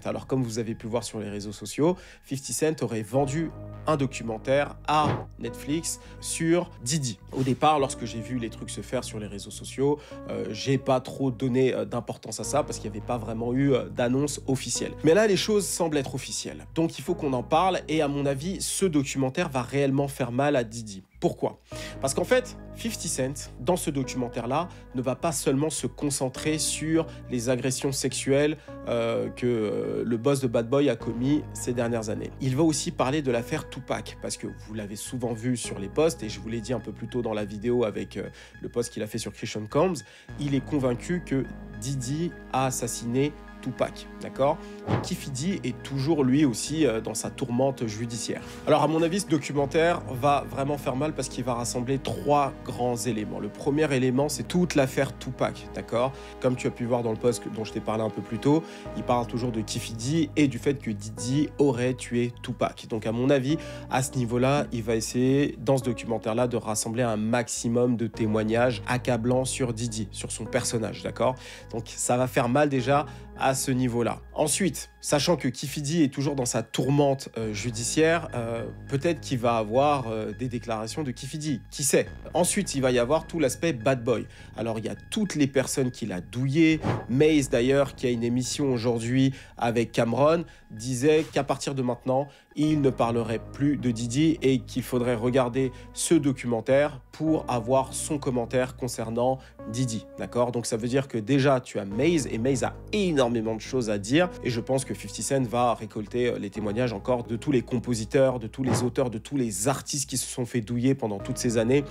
Alors comme vous avez pu voir sur les réseaux sociaux, 50 Cent aurait vendu un documentaire à Netflix sur Diddy. Au départ, lorsque j'ai vu les trucs se faire sur les réseaux sociaux, j'ai pas trop donné d'importance à ça parce qu'il n'y avait pas vraiment eu d'annonce officielle. Mais là, les choses semblent être officielles. Donc il faut qu'on en parle et à mon avis, ce documentaire va réellement faire mal à Diddy. Pourquoi? Parce qu'en fait, 50 Cent, dans ce documentaire-là, ne va pas seulement se concentrer sur les agressions sexuelles que le boss de Bad Boy a commis ces dernières années. Il va aussi parler de l'affaire Tupac, parce que vous l'avez souvent vu sur les posts, et je vous l'ai dit un peu plus tôt dans la vidéo avec le post qu'il a fait sur Christian Combs, il est convaincu que Diddy a assassiné Tupac, d'accord? Keffe D est toujours lui aussi dans sa tourmente judiciaire. Alors à mon avis, ce documentaire va vraiment faire mal parce qu'il va rassembler trois grands éléments. Le premier élément, c'est toute l'affaire Tupac, d'accord? Comme tu as pu voir dans le post dont je t'ai parlé un peu plus tôt, il parle toujours de Keffe D et du fait que Diddy aurait tué Tupac. Donc à mon avis, à ce niveau-là, il va essayer, dans ce documentaire-là, de rassembler un maximum de témoignages accablants sur Diddy, sur son personnage, d'accord? Donc ça va faire mal déjà à ce niveau-là. Ensuite, sachant que Keffe D est toujours dans sa tourmente judiciaire, peut-être qu'il va avoir des déclarations de Keffe D, qui sait. Ensuite, il va y avoir tout l'aspect Bad Boy. Alors, il y a toutes les personnes qu'il a douillées. Maze, d'ailleurs, qui a une émission aujourd'hui avec Cameron, disait qu'à partir de maintenant, il ne parlerait plus de Diddy et qu'il faudrait regarder ce documentaire pour avoir son commentaire concernant Diddy, d'accord? Donc ça veut dire que déjà tu as Maze et Maze a énormément de choses à dire et je pense que 50 Cent va récolter les témoignages encore de tous les compositeurs, de tous les auteurs, de tous les artistes qui se sont fait douiller pendant toutes ces années.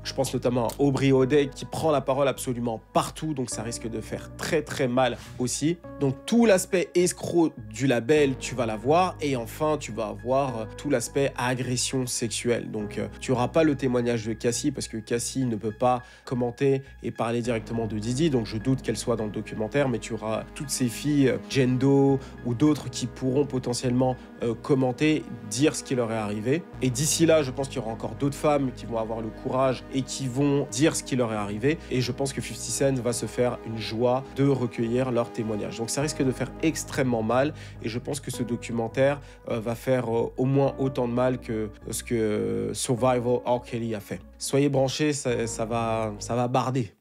Je pense notamment à Aubrey O'Day qui prend la parole absolument partout, donc ça risque de faire très très mal aussi. Donc tout l'aspect escroc du label, tu vas l'avoir et enfin tu vas avoir tout l'aspect agression sexuelle. Donc tu n'auras pas le témoignage de Cassie parce que Cassie ne peut pas commenter et parler directement de Diddy, donc je doute qu'elle soit dans le documentaire, mais tu auras toutes ces filles, Jendo ou d'autres qui pourront potentiellement commenter, dire ce qui leur est arrivé. Et d'ici là, je pense qu'il y aura encore d'autres femmes qui vont avoir le courage et qui vont dire ce qui leur est arrivé. Et je pense que 50 Cent va se faire une joie de recueillir leurs témoignages. Donc ça risque de faire extrêmement mal et je pense que ce documentaire va faire au moins autant de mal que ce que Survival R. Kelly a fait. Soyez branchés, ça va barder.